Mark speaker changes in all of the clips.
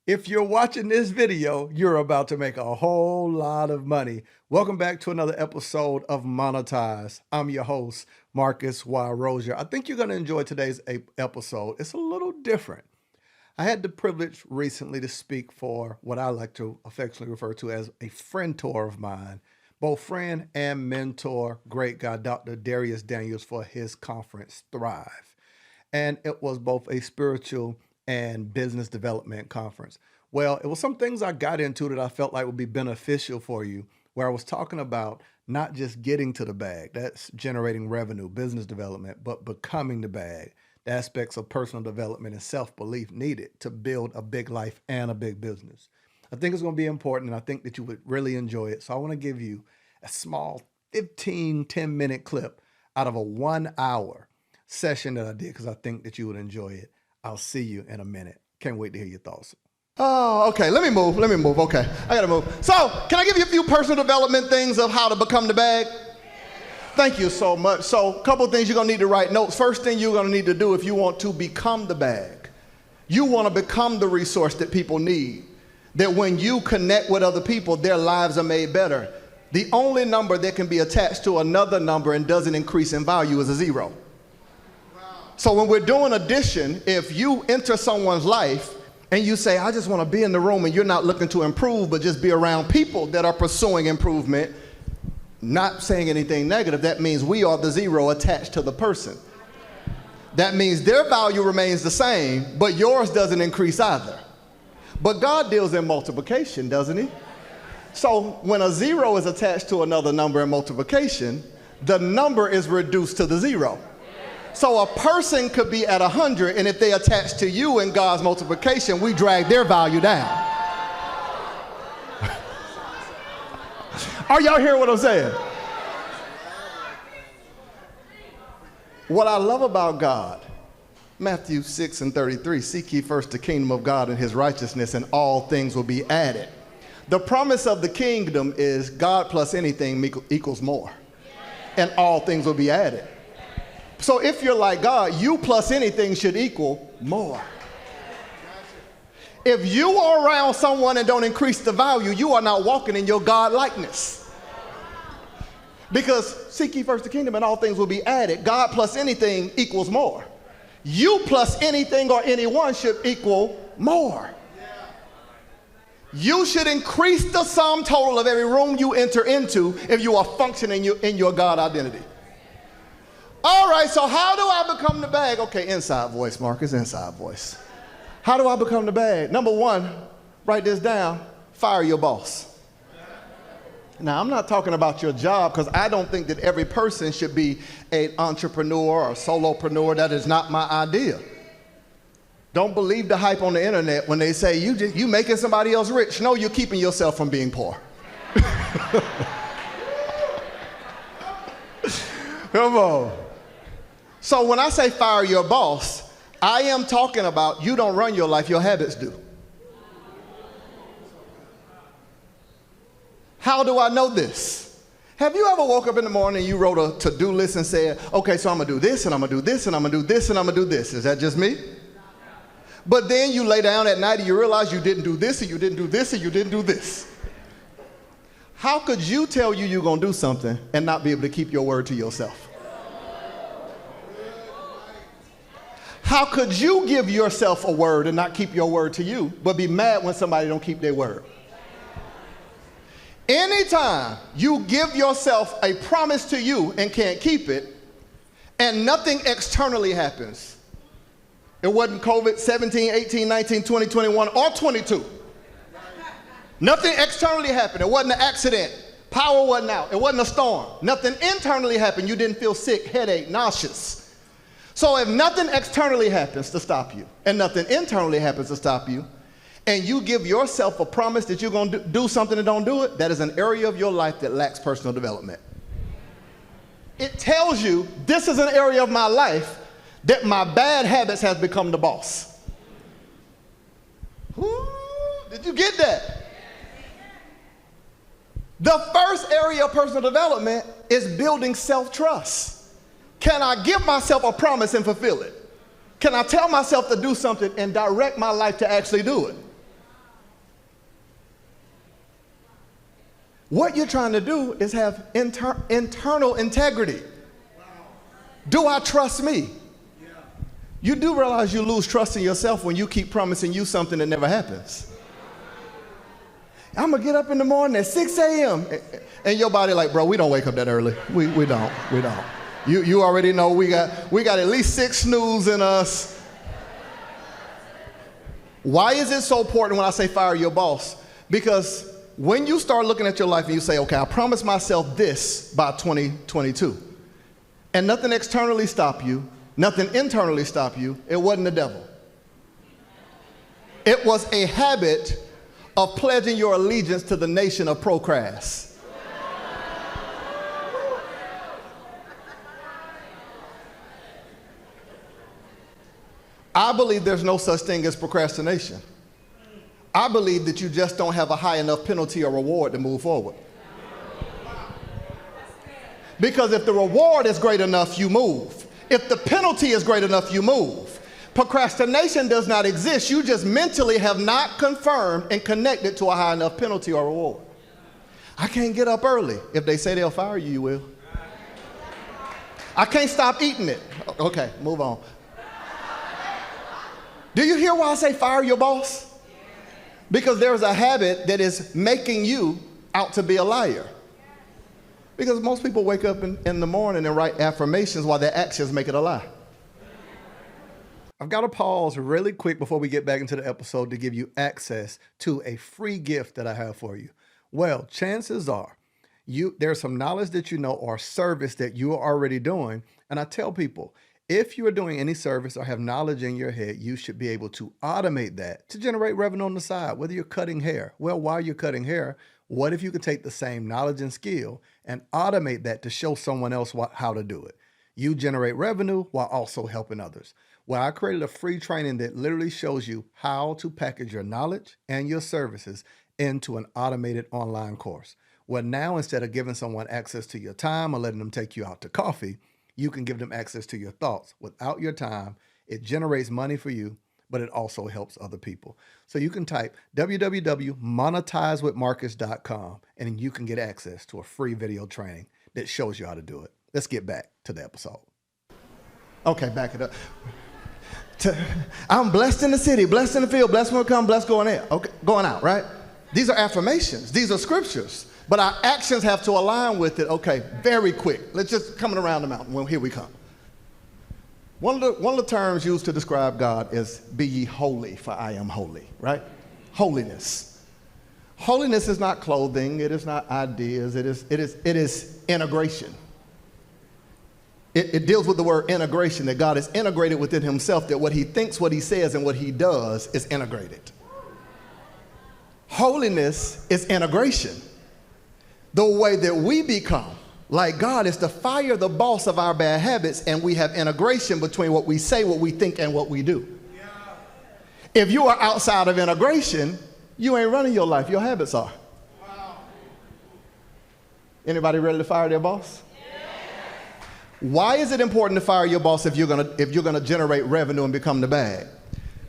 Speaker 1: If you're watching this video, you're about to make a whole lot of money. Welcome back to another episode of Monetize. I'm your host, Marcus Y. Rozier. I think you're going to enjoy today's episode. It's a little different. I had the privilege recently to speak for what I like to affectionately refer to as a friend tour of mine, both friend and mentor, great guy, Dr. Darius Daniels, for his conference, Thrive. And it was both a spiritual and business development conference. Well, it was some things I got into that I felt like would be beneficial for you, where I was talking about not just getting to the bag, that's generating revenue, business development, but becoming the bag, the aspects of personal development and self-belief needed to build a big life and a big business. I think it's going to be important, and I think that you would really enjoy it. So I want to give you a small 10-minute clip out of a 1-hour session that I did because I think that you would enjoy it. I'll see you in a minute. Can't wait to hear your thoughts.
Speaker 2: Oh, okay. Let me move. Okay, I gotta move. So, can I give you a few personal development things of how to become the bag? Thank you so much. So, a couple of things you're gonna need to write notes. First thing you're gonna need to do if you want to become the bag, you wanna become the resource that people need. That when you connect with other people, their lives are made better. The only number that can be attached to another number and doesn't increase in value is a zero. So when we're doing addition, if you enter someone's life and you say, I just want to be in the room, and you're not looking to improve, but just be around people that are pursuing improvement, not saying anything negative, that means we are the zero attached to the person. That means their value remains the same, but yours doesn't increase either. But God deals in multiplication, doesn't he? So when a zero is attached to another number in multiplication, the number is reduced to the zero. So a person could be at 100, and if they attach to you in God's multiplication, we drag their value down. Are y'all hearing what I'm saying? What I love about God, Matthew 6:33, seek ye first the kingdom of God and his righteousness, and all things will be added. The promise of the kingdom is God plus anything equals more, and all things will be added. So if you're like God, you plus anything should equal more. If you are around someone and don't increase the value, you are not walking in your God likeness. Because seek ye first the kingdom and all things will be added. God plus anything equals more. You plus anything or anyone should equal more. You should increase the sum total of every room you enter into if you are functioning in your God identity. All right, so how do I become the bag? Okay, inside voice, Marcus, inside voice. How do I become the bag? Number one, write this down, fire your boss. Now, I'm not talking about your job, because I don't think that every person should be an entrepreneur or solopreneur. That is not my idea. Don't believe the hype on the internet when they say you making somebody else rich. No, you're keeping yourself from being poor. Come on. So when I say fire your boss, I am talking about you don't run your life, your habits do. How do I know this? Have you ever woke up in the morning and you wrote a to-do list and said, okay, so I'm gonna do this, and I'm gonna do this, and I'm gonna do this, and I'm gonna do this. Is that just me? But then you lay down at night and you realize you didn't do this, and you didn't do this, and you didn't do this. How could you tell you're gonna do something and not be able to keep your word to yourself? How could you give yourself a word and not keep your word to you, but be mad when somebody don't keep their word? Anytime you give yourself a promise to you and can't keep it, and nothing externally happens, it wasn't COVID 17, 18, 19, 20, 21, or 22. Nothing externally happened. It wasn't an accident. Power wasn't out. It wasn't a storm. Nothing internally happened. You didn't feel sick, headache, nauseous. So if nothing externally happens to stop you, and nothing internally happens to stop you, and you give yourself a promise that you're going to do something and don't do it, that is an area of your life that lacks personal development. It tells you this is an area of my life that my bad habits has become the boss. Ooh, did you get that? The first area of personal development is building self-trust. Can I give myself a promise and fulfill it? Can I tell myself to do something and direct my life to actually do it? What you're trying to do is have internal integrity. Do I trust me? You do realize you lose trust in yourself when you keep promising you something that never happens. I'm going to get up in the morning at 6 a.m. And your body like, bro, we don't wake up that early. We don't. You already know we got at least 6 snooze in us. Why is it so important when I say fire your boss? Because when you start looking at your life and you say, okay, I promised myself this by 2022, and nothing externally stopped you, nothing internally stopped you, it wasn't the devil. It was a habit of pledging your allegiance to the nation of procrast. I believe there's no such thing as procrastination. I believe that you just don't have a high enough penalty or reward to move forward. Because if the reward is great enough, you move. If the penalty is great enough, you move. Procrastination does not exist. You just mentally have not confirmed and connected to a high enough penalty or reward. I can't get up early. If they say they'll fire you, you will. I can't stop eating it. Okay, move on. Do you hear why I say fire your boss? Because there's a habit that is making you out to be a liar. Because most people wake up in the morning and write affirmations while their actions make it a lie.
Speaker 1: I've got to pause really quick before we get back into the episode to give you access to a free gift that I have for you. Well, chances are there's some knowledge that you know or service that you are already doing. And I tell people, if you are doing any service or have knowledge in your head, you should be able to automate that to generate revenue on the side, whether you're cutting hair. Well, while you're cutting hair, what if you could take the same knowledge and skill and automate that to show someone else how to do it? You generate revenue while also helping others. Well, I created a free training that literally shows you how to package your knowledge and your services into an automated online course. Well, now instead of giving someone access to your time or letting them take you out to coffee, you can give them access to your thoughts. Without your time, it generates money for you, but it also helps other people. So you can type www.monetizewithmarcus.com and you can get access to a free video training that shows you how to do it. Let's get back to the episode.
Speaker 2: Okay, back it up. I'm blessed in the city, blessed in the field, blessed when we come, blessed going in. Okay, going out, right? These are affirmations. These are scriptures. But our actions have to align with it. Okay, very quick. Let's just coming around the mountain. Well, here we come. One of the terms used to describe God is be ye holy, for I am holy, right? Holiness. Holiness is not clothing. It is not ideas. It is integration. It deals with the word integration, that God is integrated within himself, that what he thinks, what he says, and what he does is integrated. Holiness is integration. The way that we become like God is to fire the boss of our bad habits, and we have integration between what we say, what we think, and what we do. Yeah. If you are outside of integration, you ain't running your life. Your habits are. Wow. Anybody ready to fire their boss? Why is it important to fire your boss if you're gonna generate revenue and become the bag?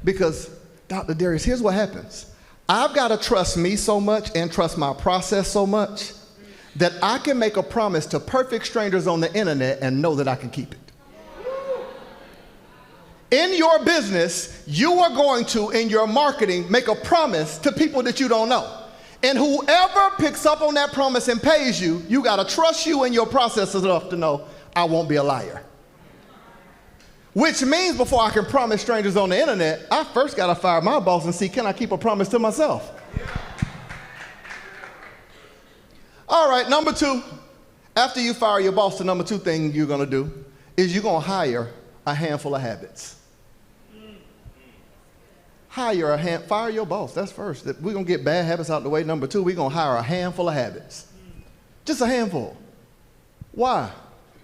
Speaker 2: Because, Dr. Darius, here's what happens. I've got to trust me so much and trust my process so much that I can make a promise to perfect strangers on the internet and know that I can keep it. In your business, you are going to, in your marketing, make a promise to people that you don't know. And whoever picks up on that promise and pays you, you got to trust you and your process enough to know I won't be a liar. Which means before I can promise strangers on the internet, I first got to fire my boss and see, can I keep a promise to myself? All right, number 2, after you fire your boss, the number 2 thing you're going to do is you're going to hire a handful of habits. Fire your boss, that's first. We're going to get bad habits out the way. Number 2, we're going to hire a handful of habits. Just a handful. Why?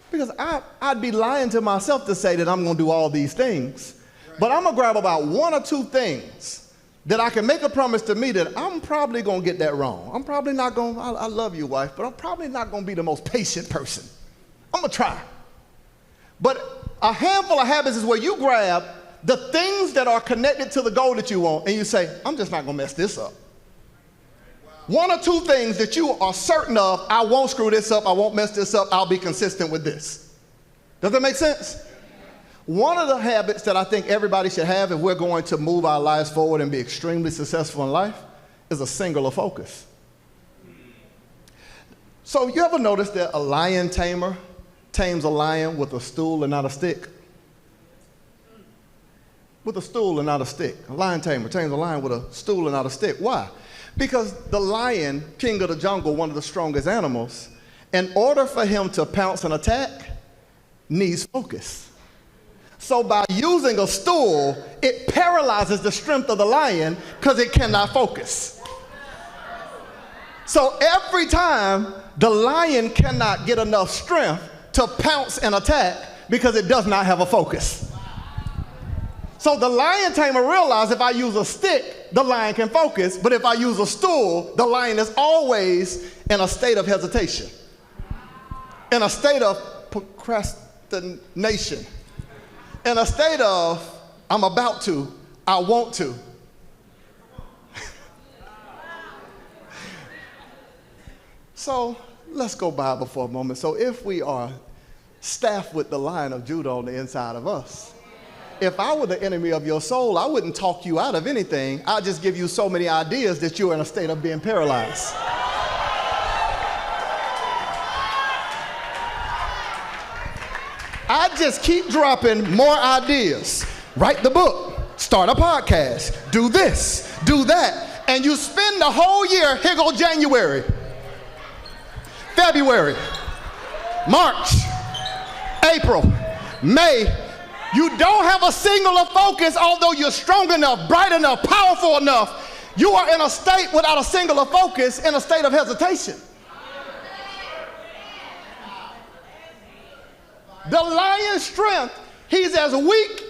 Speaker 2: Because I'd be lying to myself to say that I'm going to do all these things. But I'm going to grab about 1 or 2 things that I can make a promise to me that I'm probably going to get that wrong. I'm probably not going, I love you, wife, but I'm probably not going to be the most patient person. I'm going to try. But a handful of habits is where you grab the things that are connected to the goal that you want and you say, I'm just not going to mess this up. One or two things that you are certain of: I won't screw this up, I won't mess this up, I'll be consistent with this. Does that make sense? One of the habits that I think everybody should have if we're going to move our lives forward and be extremely successful in life is a singular focus. So you ever notice that a lion tamer tames a lion with a stool and not a stick? With a stool and not a stick. A lion tamer tames a lion with a stool and not a stick. Why? Because the lion, king of the jungle, one of the strongest animals, in order for him to pounce and attack, needs focus. So by using a stool, it paralyzes the strength of the lion because it cannot focus. So every time, the lion cannot get enough strength to pounce and attack because it does not have a focus. So the lion tamer realized if I use a stick, the lion can focus, but if I use a stool, the lion is always in a state of hesitation, in a state of procrastination, in a state of I'm about to, I want to. So let's go Bible for a moment. So if we are staffed with the Lion of Judah on the inside of us, if I were the enemy of your soul, I wouldn't talk you out of anything. I'd just give you so many ideas that you're in a state of being paralyzed. I just keep dropping more ideas. Write the book, start a podcast, do this, do that. And you spend the whole year, here go January, February, March, April, May. You don't have a singular focus, although you're strong enough, bright enough, powerful enough. You are in a state without a singular focus, in a state of hesitation. The lion's strength, he's as weak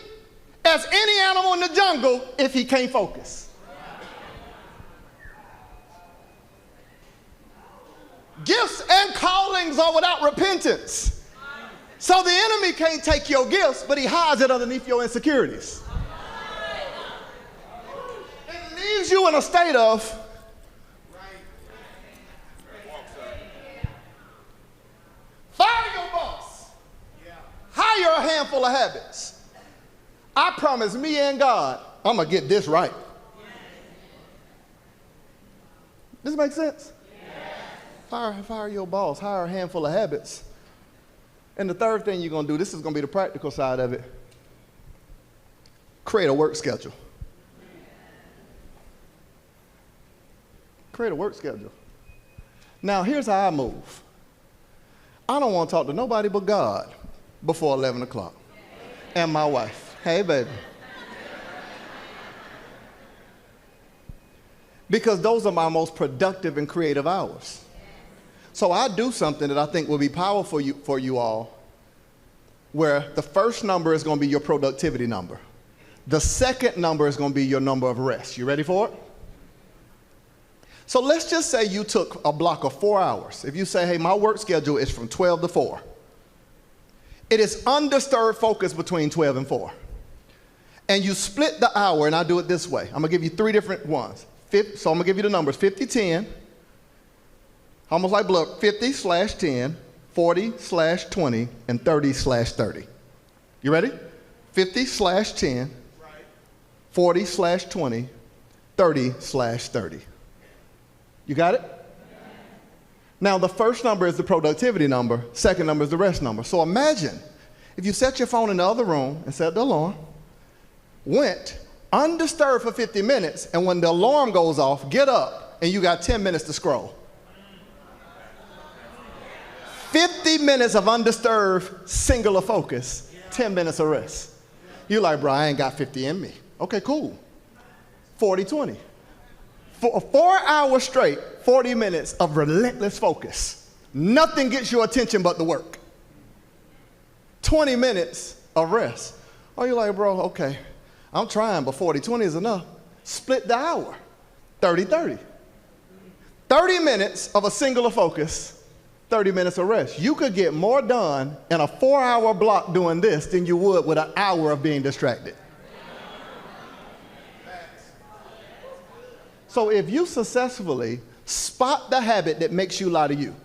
Speaker 2: as any animal in the jungle if he can't focus. Gifts and callings are without repentance. So the enemy can't take your gifts, but he hides it underneath your insecurities. It leaves you in a state of fire your boss. Hire a handful of habits. I promise me and God, I'm going to get this right. Does this make sense? Fire your boss. Hire a handful of habits. And the third thing you're going to do, this is going to be the practical side of it, create a work schedule. Create a work schedule. Now, here's how I move. I don't want to talk to nobody but God before 11 o'clock. And my wife. Hey, baby. Because those are my most productive and creative hours. So I do something that I think will be powerful for you all, where the first number is going to be your productivity number. The second number is going to be your number of rest. You ready for it? So let's just say you took a block of 4 hours. If you say, hey, my work schedule is from 12 to 4. It is undisturbed focus between 12 and 4. And you split the hour, and I do it this way. I'm going to give you 3 different ones. So I'm going to give you the numbers, 50-10. Almost like blood, 50/10, 40/20, and 30/30. You ready? 50/10, 40/20, 30/30. You got it? Now, the first number is the productivity number. Second number is the rest number. So imagine if you set your phone in the other room and set the alarm, went undisturbed for 50 minutes, and when the alarm goes off, get up, and you got 10 minutes to scroll. 50 minutes of undisturbed, singular focus, 10 minutes of rest. You're like, bro, I ain't got 50 in me. Okay, cool. 40/20. For 4 hours straight, 40 minutes of relentless focus. Nothing gets your attention but the work. 20 minutes of rest. Oh, you're like, bro, okay, I'm trying, but 40/20 is enough. Split the hour, 30/30. 30 minutes of a singular focus, 30 minutes of rest. You could get more done in a 4-hour block doing this than you would with an hour of being distracted. So if you successfully Spot the habit that makes you lie to you.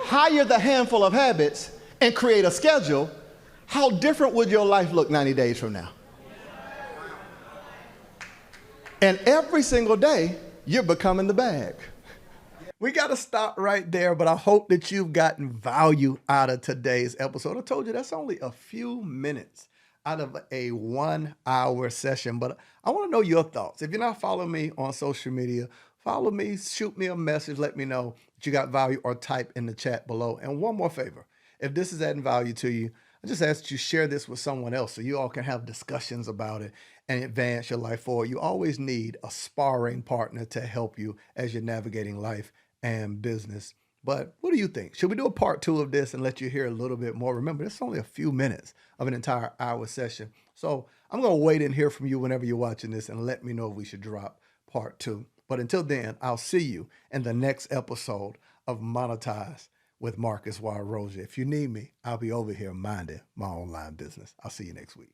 Speaker 2: Hire the handful of habits and create a schedule. How different would your life look 90 days from now? And every single day, you're becoming the bag.
Speaker 1: We got to stop right there, but I hope that you've gotten value out of today's episode. I told you that's only a few minutes out of a 1 hour session, but I want to know your thoughts. If you're not following me on social media, follow me, shoot me a message, let me know that you got value, or type in the chat below. And one more favor, if this is adding value to you, I just ask that you share this with someone else so you all can have discussions about it and advance your life forward. You always need a sparring partner to help you as you're navigating life and business. But what do you think? Should we do a part 2 of this and let you hear a little bit more? Remember, it's only a few minutes of an entire hour session. So I'm going to wait and hear from you whenever you're watching this and let me know if we should drop part 2. But until then, I'll see you in the next episode of Monetize with Marcus Y. Rozier. If you need me, I'll be over here minding my online business. I'll see you next week.